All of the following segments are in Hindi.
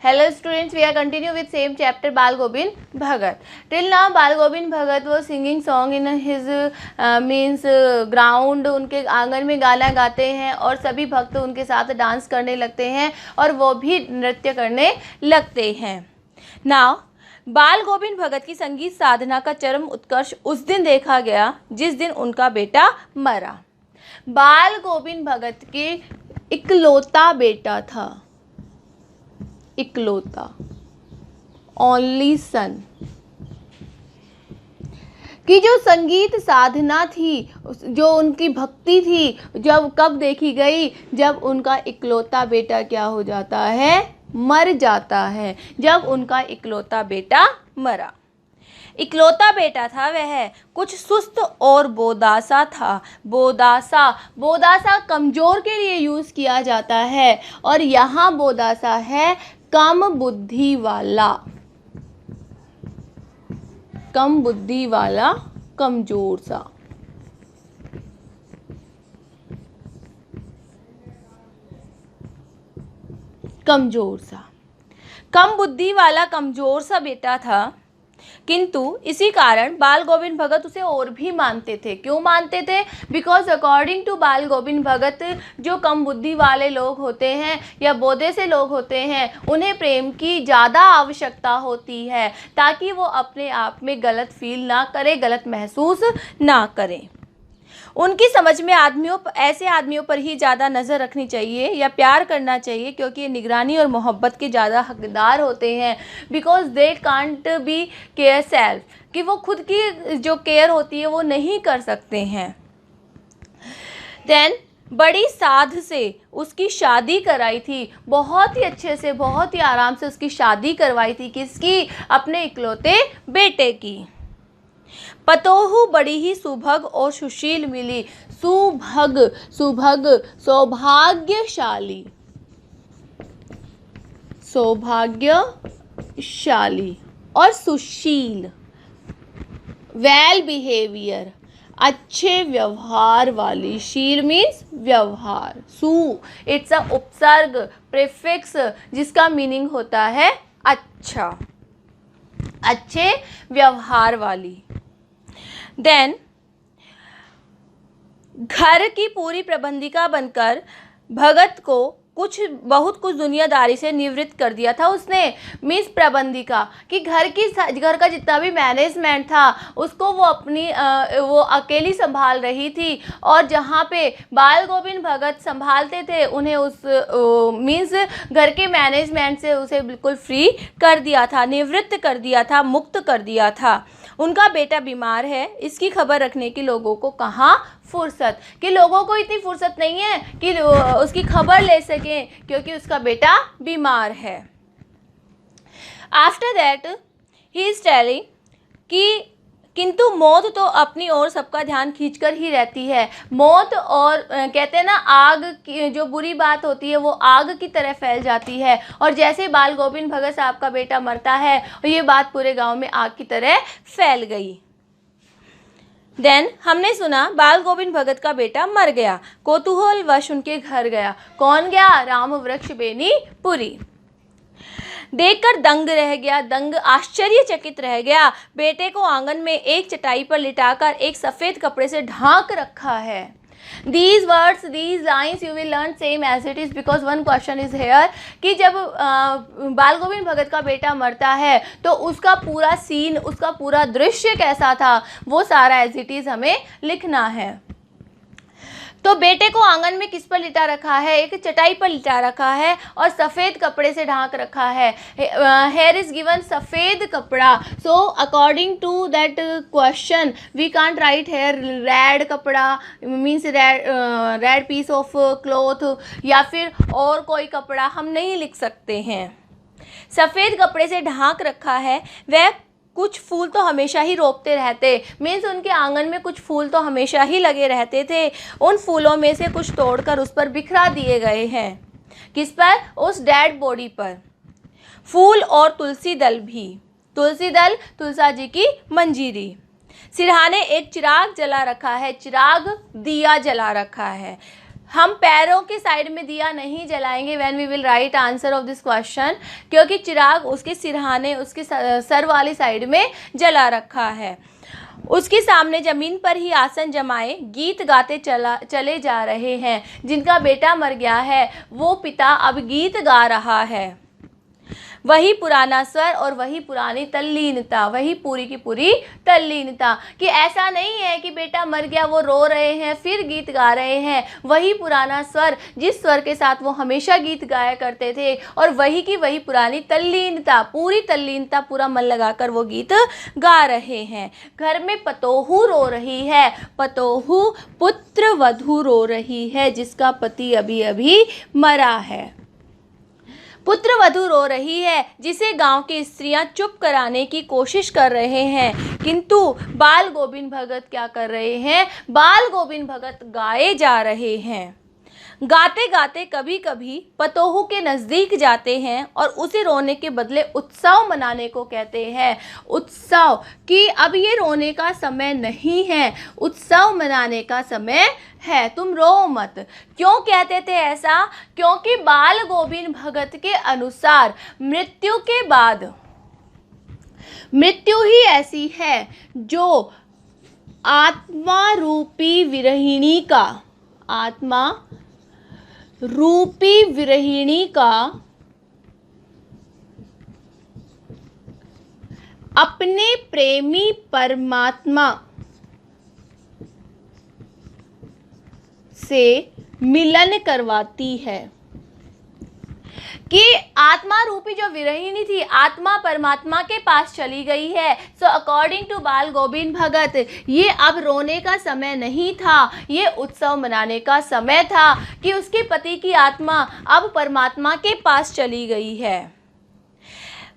Hello students, we are continue with same chapter Bal Gobind Bhagat. Till now Bal Gobind Bhagat was singing song in his ground. उनके आंगन में गाना गाते हैं और सभी भक्त उनके साथ डांस करने लगते हैं और वो भी नृत्य करने लगते हैं. Now बाल गोविंद भगत की संगीत साधना का चरम उत्कर्ष उस दिन देखा गया जिस दिन उनका बेटा मरा. बाल गोविंद भगत के इकलौता बेटा था, इकलौता, ओनली सन, कि जो संगीत साधना थी, जो उनकी भक्ति थी, जब कब देखी गई, जब उनका इकलौता बेटा क्या हो जाता है, मर जाता है. जब उनका इकलौता बेटा मरा. इकलौता बेटा था वह कुछ सुस्त और बोदासा था. बोदासा कमज़ोर के लिए यूज़ किया जाता है और यहाँ बोदासा है कम बुद्धि वाला, कम बुद्धि वाला, कमज़ोर सा. कमज़ोर सा, कम बुद्धि वाला, कमज़ोर सा बेटा था. किंतु इसी कारण बाल गोविंद भगत उसे और भी मानते थे. क्यों मानते थे? बिकॉज अकॉर्डिंग टू बाल गोविंद भगत जो कम बुद्धि वाले लोग होते हैं या बोधे से लोग होते हैं, उन्हें प्रेम की ज़्यादा आवश्यकता होती है ताकि वो अपने आप में गलत फील ना करे, गलत महसूस ना करें. उनकी समझ में ऐसे आदमियों पर ही ज़्यादा नज़र रखनी चाहिए या प्यार करना चाहिए क्योंकि ये निगरानी और मोहब्बत के ज़्यादा हकदार होते हैं. Because they can't be care self, कि वो खुद की जो केयर होती है वो नहीं कर सकते हैं. देन बड़ी साध से उसकी शादी कराई थी, बहुत ही अच्छे से, बहुत ही आराम से उसकी शादी करवाई थी. किसकी? अपने इकलौते बेटे की. पतोहू बड़ी ही सुभग और सुशील मिली. सुभग, सुभग सौभाग्यशाली, सौभाग्यशाली और सुशील, वेल बिहेवियर, अच्छे व्यवहार वाली. शील मीन्स व्यवहार. सु इट्स अ उपसर्ग प्रीफिक्स जिसका मीनिंग होता है अच्छा, अच्छे व्यवहार वाली. देन घर की पूरी प्रबंधिका बनकर भगत को बहुत कुछ दुनियादारी से निवृत्त कर दिया था उसने. मिस प्रबंधिका कि घर का जितना भी मैनेजमेंट था उसको वो वो अकेली संभाल रही थी और जहाँ पे बाल गोविंद भगत संभालते थे उन्हें उस मीन्स घर के मैनेजमेंट से उसे बिल्कुल फ्री कर दिया था, निवृत्त कर दिया था, मुक्त कर दिया था. उनका बेटा बीमार है, इसकी खबर रखने की लोगों को कहाँ फुर्सत, कि लोगों को इतनी फुर्सत नहीं है कि उसकी खबर ले सकें क्योंकि उसका बेटा बीमार है. After that he is telling कि किंतु मौत तो अपनी ओर सबका ध्यान खींचकर ही रहती है. मौत और कहते हैं ना, आग की जो बुरी बात होती है वो आग की तरह फैल जाती है और जैसे बाल गोविंद भगत साहब का बेटा मरता है और ये बात पूरे गांव में आग की तरह फैल गई. देन हमने सुना बाल गोविंद भगत का बेटा मर गया. कौतूहलवश उनके घर गया. कौन गया? राम वृक्ष बेनीपुरी. देखकर दंग आश्चर्यचकित रह गया. बेटे को आंगन में एक चटाई पर लिटाकर एक सफ़ेद कपड़े से ढांक रखा है. These words, these lines you will learn same as it is because one question is here कि जब बाल गोविंद भगत का बेटा मरता है तो उसका पूरा सीन, उसका पूरा दृश्य कैसा था वो सारा एज इट इज़ हमें लिखना है. तो बेटे को आंगन में किस पर लिटा रखा है? एक चटाई पर लिटा रखा है और सफ़ेद कपड़े से ढांक रखा है. हेयर इज गिवन सफ़ेद कपड़ा. So according to that question we can't write here red कपड़ा means red piece of cloth या फिर और कोई कपड़ा हम नहीं लिख सकते हैं. सफ़ेद कपड़े से ढांक रखा है. वह कुछ फूल तो हमेशा ही रोपते रहते, मीन्स उनके आंगन में कुछ फूल तो हमेशा ही लगे रहते थे. उन फूलों में से कुछ तोड़कर उस पर बिखरा दिए गए हैं. किस पर? उस डेड बॉडी पर. फूल और तुलसी दल भी. तुलसी दल तुलसा जी की मंजीरी. सिरहाने एक चिराग जला रखा है, चिराग दिया जला रखा है. हम पैरों के साइड में दिया नहीं जलाएंगे when we will write answer of this question, क्योंकि चिराग उसके सिरहाने उसके सर वाली साइड में जला रखा है। उसके सामने जमीन पर ही आसन जमाए गीत गाते चले जा रहे हैं। जिनका बेटा मर गया है वो पिता अब गीत गा रहा है। वही पुराना स्वर और वही पुरानी तल्लीनता, वही पूरी की पूरी तल्लीनता, कि ऐसा नहीं है कि बेटा मर गया वो रो रहे हैं फिर गीत गा रहे हैं। वही पुराना स्वर जिस स्वर के साथ वो हमेशा गीत गाया करते थे, और वही की वही पुरानी तल्लीनता, पूरी तल्लीनता, पूरा मन लगाकर वो गीत गा रहे हैं। घर में पतोहू रो रही है, पतोहू पुत्र वधू रो रही है जिसका पति अभी अभी मरा है। पुत्र वधू रो रही है जिसे गांव की स्त्रियां चुप कराने की कोशिश कर रहे हैं, किंतु बाल गोविंद भगत क्या कर रहे हैं? बाल गोविंद भगत गाए जा रहे हैं। गाते गाते कभी कभी पतोहू के नज़दीक जाते हैं और उसे रोने के बदले उत्सव मनाने को कहते हैं। उत्सव, कि अब ये रोने का समय नहीं है, उत्सव मनाने का समय है, तुम रो मत। क्यों कहते थे ऐसा? क्योंकि बाल गोविंद भगत के अनुसार मृत्यु के बाद मृत्यु ही ऐसी है जो आत्मा रूपी विरहिणी का, आत्मा रूपी विरहिणी का अपने प्रेमी परमात्मा से मिलन करवाती है। कि आत्मा रूपी जो विरहिणी थी, आत्मा परमात्मा के पास चली गई है। सो अकॉर्डिंग टू बाल गोविंद भगत ये अब रोने का समय नहीं था, ये उत्सव मनाने का समय था, कि उसके पति की आत्मा अब परमात्मा के पास चली गई है।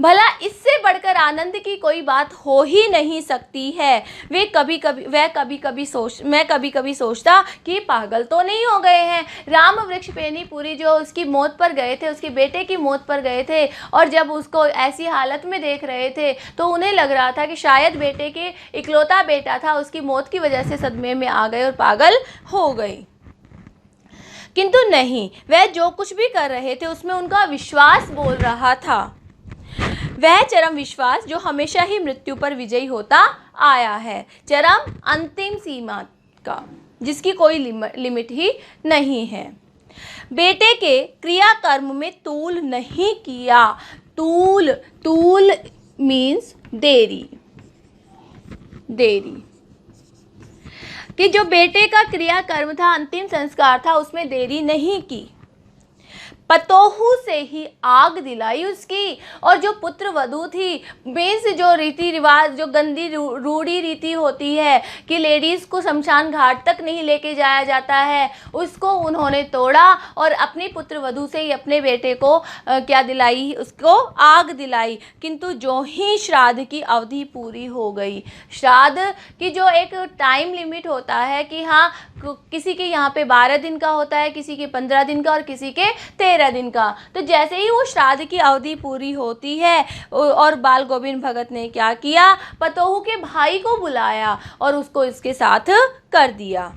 भला इससे बढ़कर आनंद की कोई बात हो ही नहीं सकती है। मैं कभी कभी सोचता कि पागल तो नहीं हो गए हैं। राम वृक्ष पेनीपुरी जो उसकी मौत पर गए थे, उसके बेटे की मौत पर गए थे, और जब उसको ऐसी हालत में देख रहे थे तो उन्हें लग रहा था कि शायद बेटे के इकलौता बेटा था, उसकी मौत की वजह से सदमे में आ गए और पागल हो गए। किंतु नहीं, वह जो कुछ भी कर रहे थे उसमें उनका विश्वास बोल रहा था, वह चरम विश्वास जो हमेशा ही मृत्यु पर विजयी होता आया है, चरम अंतिम सीमा का, जिसकी कोई लिमिट ही नहीं है। बेटे के क्रियाकर्म में तूल नहीं किया। तूल मीन्स देरी, कि जो बेटे का क्रियाकर्म था, अंतिम संस्कार था, उसमें देरी नहीं की। पतोहू से ही आग दिलाई उसकी, और जो पुत्र वधू थी, बेस जो रीति रिवाज, जो गंदी रूढ़ी रीति होती है कि लेडीज को शमशान घाट तक नहीं लेके जाया जाता है, उसको उन्होंने तोड़ा और अपनी पुत्र वधू से ही अपने बेटे को क्या दिलाई? उसको आग दिलाई। किंतु जो ही श्राद्ध की अवधि पूरी हो गई, श्राद्ध की जो एक टाइम लिमिट होता है कि हाँ किसी के यहाँ पे 12 दिन का होता है, किसी के 15 दिन का और किसी के 13 दिन का, तो जैसे ही वो श्राद्ध की अवधि पूरी होती है और बाल गोविंद भगत ने क्या किया? पतोहू के भाई को बुलाया और उसको इसके साथ कर दिया।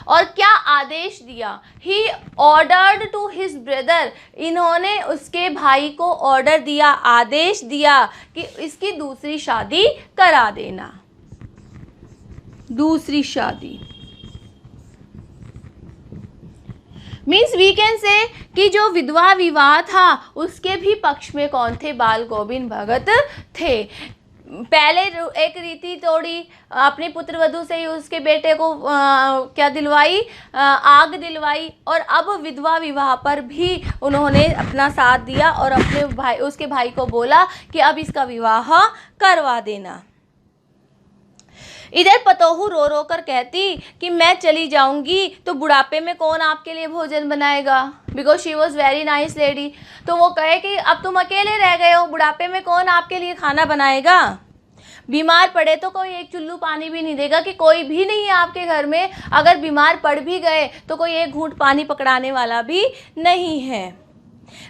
और क्या आदेश दिया? He ordered to his brother, इन्होंने उसके भाई को ऑर्डर दिया, आदेश दिया कि इसकी दूसरी शादी करा देना। दूसरी शादी मीन्स वी कैन से कि जो विधवा विवाह था उसके भी पक्ष में कौन थे? बाल गोविंद भगत थे। पहले एक रीति तोड़ी, अपनी पुत्र वधू से ही उसके बेटे को क्या दिलवाई? आग दिलवाई, और अब विधवा विवाह पर भी उन्होंने अपना साथ दिया और अपने उसके भाई को बोला कि अब इसका विवाह करवा देना। इधर पतोहू रो रो कर कहती कि मैं चली जाऊंगी तो बुढ़ापे में कौन आपके लिए भोजन बनाएगा? Because she was very nice lady. तो वो कहे कि अब तुम अकेले रह गए हो, बुढ़ापे में कौन आपके लिए खाना बनाएगा? बीमार पड़े तो कोई एक चुल्लू पानी भी नहीं देगा, कि कोई भी नहीं है आपके घर में। अगर बीमार पड़ भी गए तो कोई एक घूंट पानी पकड़ाने वाला भी नहीं है।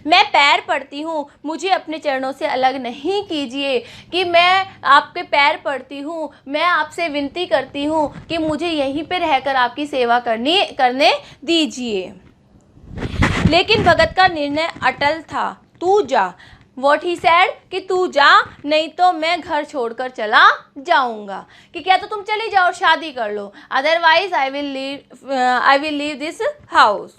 मैं पैर पड़ती हूँ, मुझे अपने चरणों से अलग नहीं कीजिए, कि मैं आपके पैर पड़ती हूँ, मैं आपसे विनती करती हूँ कि मुझे यहीं पे रहकर आपकी सेवा करने दीजिए। लेकिन भगत का निर्णय अटल था, तू जा। वॉट ही सैड, कि तू जा, नहीं तो मैं घर छोड़कर चला जाऊंगा, कि क्या तो तुम चले जाओ और शादी कर लो, otherwise I will leave this house.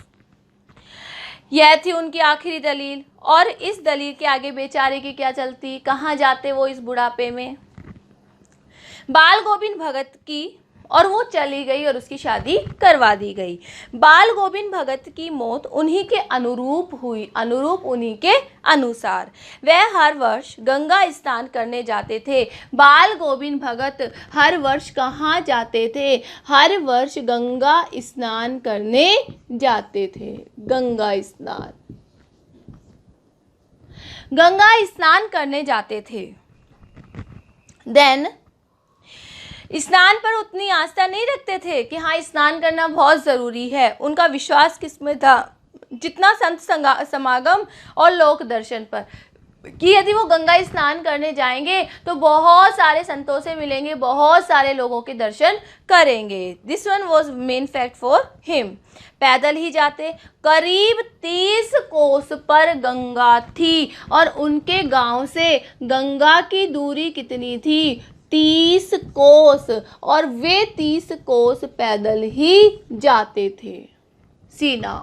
यह थी उनकी आखिरी दलील। और इस दलील के आगे बेचारे की क्या चलती, कहाँ जाते वो इस बुढ़ापे में। बाल गोविंद भगत की, और वो चली गई और उसकी शादी करवा दी गई। बाल गोविंद भगत की मौत उन्हीं के अनुरूप हुई, अनुरूप उन्हीं के अनुसार। वह हर वर्ष गंगा स्नान करने जाते थे। बाल गोविंद भगत हर वर्ष कहाँ जाते थे, हर वर्ष गंगा स्नान करने जाते थे। गंगा स्नान करने जाते थे। देन स्नान पर उतनी आस्था नहीं रखते थे कि हाँ स्नान करना बहुत ज़रूरी है। उनका विश्वास किसमें था, जितना संत समागम और लोक दर्शन पर, कि यदि वो गंगा स्नान करने जाएंगे तो बहुत सारे संतों से मिलेंगे, बहुत सारे लोगों के दर्शन करेंगे। This one was main fact for him. पैदल ही जाते, करीब 30 कोस पर गंगा थी और उनके गांव से गंगा की दूरी कितनी थी, 30 कोस, और वे 30 कोस पैदल ही जाते थे। सीना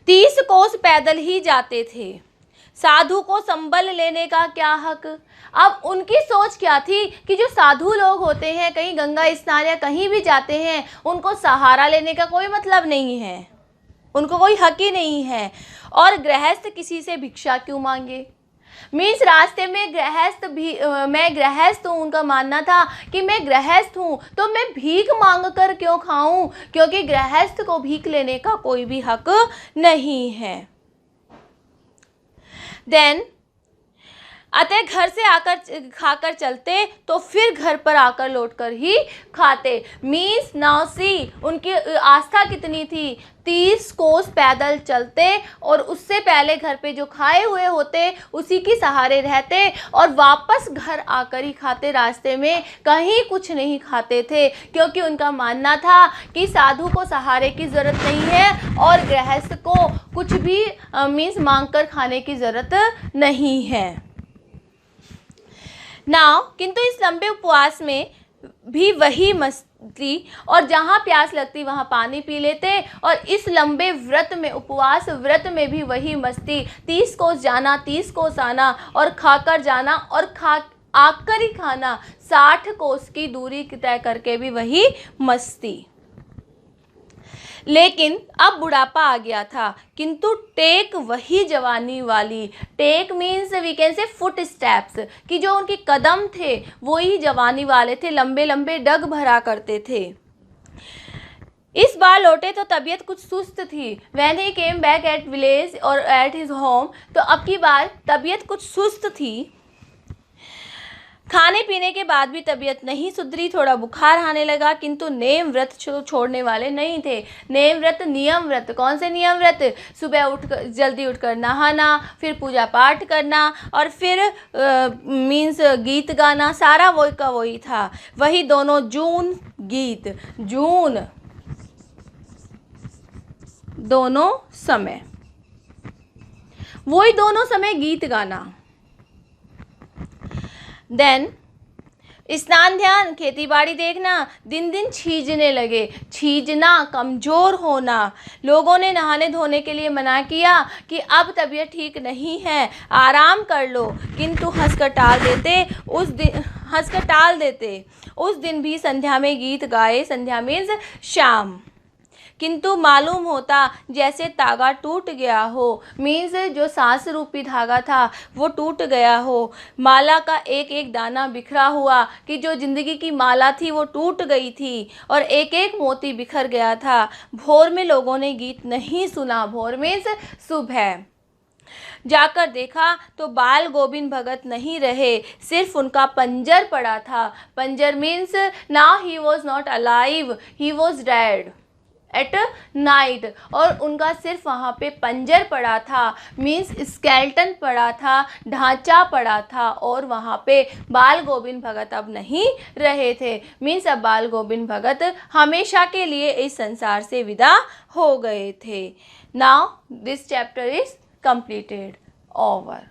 30 कोस पैदल ही जाते थे। साधु को संबल लेने का क्या हक। अब उनकी सोच क्या थी कि जो साधु लोग होते हैं, कहीं गंगा स्नान या कहीं भी जाते हैं, उनको सहारा लेने का कोई मतलब नहीं है, उनको कोई हक ही नहीं है। और गृहस्थ किसी से भिक्षा क्यों मांगे। मीन्स रास्ते में मैं गृहस्थ हूँ, उनका मानना था कि मैं गृहस्थ हूँ तो मैं भीख मांग कर क्यों खाऊं, क्योंकि गृहस्थ को भीख लेने का कोई भी हक नहीं है। देन अतः घर से आकर खाकर चलते तो फिर घर पर आकर लौटकर ही खाते। मीन्स नाउ सी उनकी आस्था कितनी थी, 30 कोस पैदल चलते और उससे पहले घर पे जो खाए हुए होते उसी के सहारे रहते और वापस घर आकर ही खाते, रास्ते में कहीं कुछ नहीं खाते थे, क्योंकि उनका मानना था कि साधु को सहारे की ज़रूरत नहीं है और गृहस्थ को कुछ भी मीन्स मांग कर खाने की ज़रूरत नहीं है। नाउ किंतु इस लंबे उपवास में भी वही मस्ती, और जहाँ प्यास लगती वहाँ पानी पी लेते, और इस लंबे व्रत में, उपवास व्रत में भी वही मस्ती, 30 कोस जाना 30 कोस आना और खाकर जाना और आकर ही खाना, 60 कोस की दूरी तय करके भी वही मस्ती। लेकिन अब बुढ़ापा आ गया था, किंतु टेक वही जवानी वाली। टेक means we can say foot steps, कि जो उनके कदम थे वही जवानी वाले थे, लंबे लंबे डग भरा करते थे। इस बार लौटे तो तबीयत कुछ सुस्त थी। When he came back at village और एट हिज होम, तो अब की बार तबीयत कुछ सुस्त थी। खाने पीने के बाद भी तबीयत नहीं सुधरी, थोड़ा बुखार आने लगा, किंतु नेम व्रत छोड़ने वाले नहीं थे। नेम व्रत, नियम व्रत, कौन से नियम व्रत, सुबह जल्दी उठकर नहाना, फिर पूजा पाठ करना और फिर मीन्स गीत गाना, सारा वही का वही था। वही दोनों जून गीत, जून दोनों समय, वही दोनों समय गीत गाना। देन स्नान ध्यान, खेती बाड़ी देखना, दिन दिन छीजने लगे। छीजना, कमज़ोर होना। लोगों ने नहाने धोने के लिए मना किया कि अब तबीयत ठीक नहीं है, आराम कर लो, किंतु हंसकर टाल देते। उस दिन भी संध्या में गीत गाए, संध्या मीन्स शाम, किंतु मालूम होता जैसे तागा टूट गया हो। मीन्स जो सांस रूपी धागा था वो टूट गया हो, माला का एक एक दाना बिखरा हुआ, कि जो जिंदगी की माला थी वो टूट गई थी और एक एक मोती बिखर गया था। भोर में लोगों ने गीत नहीं सुना। भोर मीन्स सुबह। जाकर देखा तो बाल गोविंद भगत नहीं रहे, सिर्फ उनका पंजर पड़ा था। पंजर means now he was not alive, he was dead. At night, और उनका सिर्फ वहाँ पे पंजर पड़ा था, मीन्स स्केल्टन पड़ा था, ढांचा पड़ा था, और वहाँ पे बाल गोविंद भगत अब नहीं रहे थे। मीन्स अब बाल गोविंद भगत हमेशा के लिए इस संसार से विदा हो गए थे। Now this chapter is completed, over.